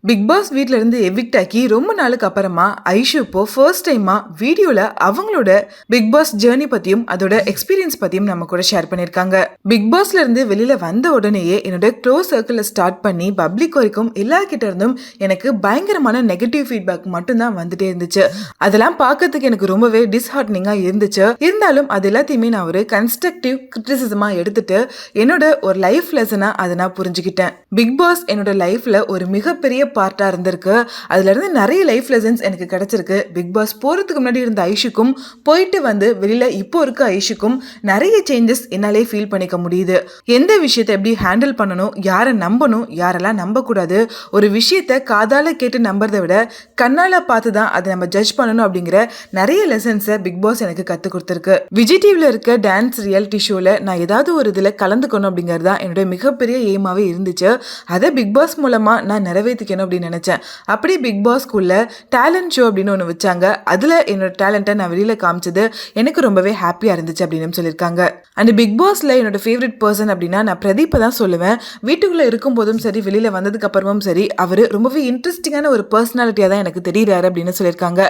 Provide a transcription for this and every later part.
Big pass வீட்ல இருந்து evict ஆக்கி ரொம்ப நாளுக்கு அப்புறமா ஐஷு இப்போ ஃபர்ஸ்ட் டைமா வீடியோல அவங்களோட பிக் பாஸ் ஜேர்னி பத்தியும் அதோட எக்ஸ்பீரியன்ஸ் பத்தியும் நம்ம கூட ஷேர் பண்ணிருக்காங்க. பிக் பாஸ்ல இருந்து வெளியில வந்த உடனேயே என்னோட க்ளோஸ் சர்க்கிள்ல ஸ்டார்ட் பண்ணி பப்ளிக் வரைக்கும் எல்லார்கிட்ட இருந்தும் எனக்கு பயங்கரமான நெகட்டிவ் ஃபீட்பேக் மட்டும் தான் வந்துட்டே இருந்துச்சு. அதெல்லாம் பார்க்கறதுக்கு எனக்கு ரொம்பவே டிஸ்ஹார்ட்னிங்கா இருந்துச்சு. இருந்தாலும் அது எல்லாத்தையுமே நான் ஒரு கன்ஸ்ட்ரக்டிவ் கிரிட்டிசிசமா எடுத்துட்டு என்னோட ஒரு லைஃப் லெசனா அதை நான் புரிஞ்சுக்கிட்டேன். பிக் பாஸ் என்னோட லைஃப்ல ஒரு மிகப்பெரிய பார்ட்டா இருந்திருக்கு. அதுல இருந்து நிறைய லைஃப் லெசன்ஸ் எனக்கு கிடைச்சிருக்கு. பிக் பாஸ் போறதுக்கு முன்னாடி இருந்த ஐஷுக்கும் போயிட்டு வந்து வெளியில இப்போ இருக்க ஐஷுக்கும் நிறைய சேஞ்சஸ் என்னாலே ஃபீல் பண்ணிக்க முடியுது. எந்த விஷயத்தை எப்படி ஹேண்டில் பண்ணணும், யாரை நம்பணும், யாரெல்லாம் நம்ப கூடாது, ஒரு விஷயத்த காதால கேட்டு நம்புறதை விட கண்ணால பார்த்து தான் அதை நம்ம ஜட்ஜ் பண்ணணும் அப்படிங்கிற நிறைய லெசன்ஸை பிக் பாஸ் எனக்கு கத்து கொடுத்துருக்கு. விஜய் டிவில இருக்க டான்ஸ் ரியாலிட்டி ஷோல நான் ஏதாவது ஒரு இதுல கலந்துக்கணும் அப்படிங்கிறது தான் என்னோட மிகப்பெரிய எய்மாவே இருந்துச்சு. அதை பிக் பாஸ் மூலமா நான் நிறைவேற்றிக்கணும் அப்படின்னு நினைச்சேன். அப்படி பிக் பாஸ்க்குள்ள டேலண்ட் ஷோ அப்படின்னு ஒன்று வச்சாங்க. அதுல என்னோட டேலண்ட்டை நான் வெளியில காமிச்சது எனக்கு ரொம்பவே ஹாப்பியா இருந்துச்சு அப்படின்னு சொல்லியிருக்காங்க. அண்ட் பிக் பாஸ்ல என்னோட ஃபேவரட் பர்சன் அப்படின்னா நான் பிரதீப்பை தான் சொல்லுவேன். வீட்டுக்குள்ள இருக்கும் போதும் சரி, வெளியில வந்ததுக்கு அப்புறமும் சரி, அவரு ரொம்பவே இன்ட்ரெஸ்டிங்கான ஒரு பர்சனாலிட்டியா தான் எனக்கு தெரியுறாரு அப்படின்னு சொல்லியிருக்காங்க.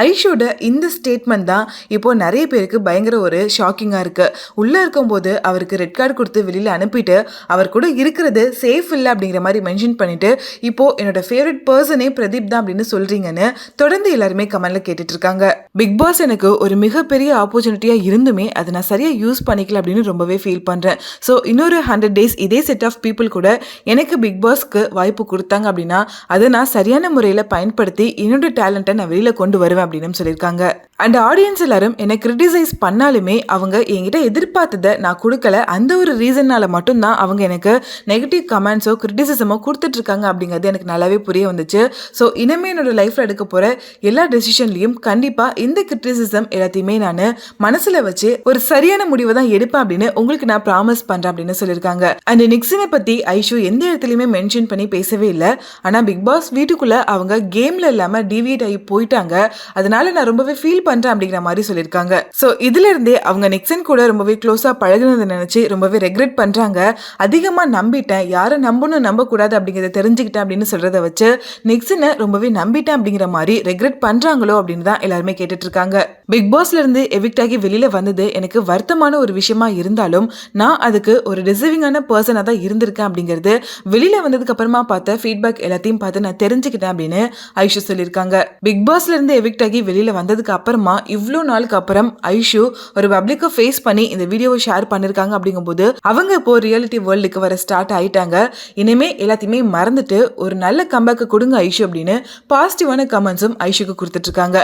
ஐஷோட இந்த ஸ்டேட்மெண்ட் தான் இப்போ நிறைய பேருக்கு பயங்கர ஒரு ஷாக்கிங்கா இருக்கு. உள்ள இருக்கும் போது அவருக்கு ரெட் கார்டு கொடுத்து வெளியில அனுப்பிட்டு அவர் கூட இருக்கிறது சேஃப் இல்லை அப்படிங்கிற மாதிரி மென்ஷன் பண்ணிட்டு இப்போ என்னோட ஃபேவரட் பர்சனே பிரதீப் தான் அப்படின்னு சொல்றீங்கன்னு தொடர்ந்து எல்லாருமே கமெண்ட்ல கேட்டுட்டு இருக்காங்க. பிக் பாஸ் எனக்கு ஒரு மிகப்பெரிய ஆப்பர்ச்சுனிட்டியா இருந்துமே அதை நான் சரியா யூஸ் பண்ணிக்கல அப்படின்னு ரொம்பவே ஃபீல் பண்றேன். ஸோ இன்னொரு 100 days இதே செட் ஆஃப் பீப்புள் கூட எனக்கு பிக் பாஸ்க்கு வாய்ப்பு கொடுத்தாங்க அப்படின்னா அதை நான் சரியான முறையில் பயன்படுத்தி என்னோட டேலண்ட்டை நான் வெளியில கொண்டு வருவேன் அப்படின்னு சொல்லியிருக்காங்க. அண்ட் ஆடியன்ஸ் எல்லாரும் என்னை கிரிட்டிசைஸ் பண்ணாலுமே அவங்க என்கிட்ட எதிர்பார்த்ததை நான் கொடுக்கல. அந்த ஒரு ரீசன்னால மட்டும்தான் அவங்க எனக்கு நெகட்டிவ் கமெண்ட்ஸோ கிரிட்டிசிசமோ கொடுத்துட்டு இருக்காங்க அப்படிங்கிறது எனக்கு நல்லாவே புரிய வந்துச்சு. ஸோ இனிமே என்னோட லைஃப்ல எடுக்க போற எல்லா டெசிஷன்லையும் கண்டிப்பா இந்த கிரிட்டிசிசம் எல்லாத்தையுமே நான் மனசுல வச்சு ஒரு சரியான முடிவை தான் எடுப்பேன் அப்படின்னு உங்களுக்கு நான் ப்ராமிஸ் பண்றேன் அப்படின்னு சொல்லியிருக்காங்க. அண்ட் நிக்ஸனை பத்தி ஐஷு எந்த இடத்துலயுமே மென்ஷன் பண்ணி பேசவே இல்லை. ஆனா பிக் பாஸ் வீட்டுக்குள்ள அவங்க கேம்ல இல்லாம டிவியேட் ஆகி போயிட்டாங்க. அதனால நான் ரொம்பவே ஃபீல் பண்றேன் அப்படிங்கிற மாதிரி சொல்லியிருக்காங்க. ஸோ இதுல இருந்தே அவங்க நிக்சன் கூட ரொம்பவே க்ளோஸா பழகுனதை நினைச்சு ரொம்பவே ரெக்ரெட் பண்றாங்க. அதிகமா நம்பிட்டேன், யாரை நம்பணும் நம்ப கூடாது அப்படிங்கிறத தெரிஞ்சுக்கிட்டேன் அப்படின்னு சொல்றதை வச்சு நிக்சனை ரொம்பவே நம்பிட்டேன் அப்படிங்கிற மாதிரி ரெக்ரெட் பண்றாங்களோ அப்படின்னு தான் எல்லாருமே கேட்டுட்டு இருக்காங்க. பிக் பாஸ்ல இருந்து எவிக்ட் ஆகி வெளியில வந்தது எனக்கு வருத்தமான ஒரு விஷயமா இருந்தாலும் நான் அதுக்கு ஒரு டிசர்விங்கான பர்சனா தான் இருந்திருக்கேன் அப்படிங்கிறது வெளியில வந்ததுக்கு அப்புறமா பார்த்த ஃபீட்பேக் எல்லாத்தையும் பார்த்து நான் தெரிஞ்சுக்கிட்டேன் அப்படின்னு ஐஷு சொல்லியிருக்காங்க. பிக் பாஸ்ல இருந்து எவிக்ட் ஆகி வெளியில வந்ததுக்கு அப்புறமா இவ்வளோ நாளுக்கு அப்புறம் ஐஷு ஒரு பப்ளிக்கை ஃபேஸ் பண்ணி இந்த வீடியோவை ஷேர் பண்ணிருக்காங்க. அப்படிங்கும்போது அவங்க இப்போ ரியாலிட்டி வேர்ல்டுக்கு வர ஸ்டார்ட் ஆயிட்டாங்க. இனிமே எல்லாத்தையுமே மறந்துட்டு ஒரு நல்ல கம்பேக் கொடுங்க ஐஷு அப்படின்னு பாசிட்டிவான கமெண்ட்ஸும் ஐஷுக்கு கொடுத்துட்டு இருக்காங்க.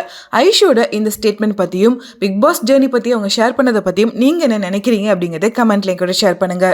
ஐஷோட இந்த ஸ்டேட்மெண்ட் பத்தியும் பிக் பாஸ் ஜேர்னி பத்தி அவங்க ஷேர் பண்ணதை பத்தியும் நீங்க என்ன நினைக்கிறீங்க அப்படிங்கறத கமெண்ட்ல கூட ஷேர் பண்ணுங்க.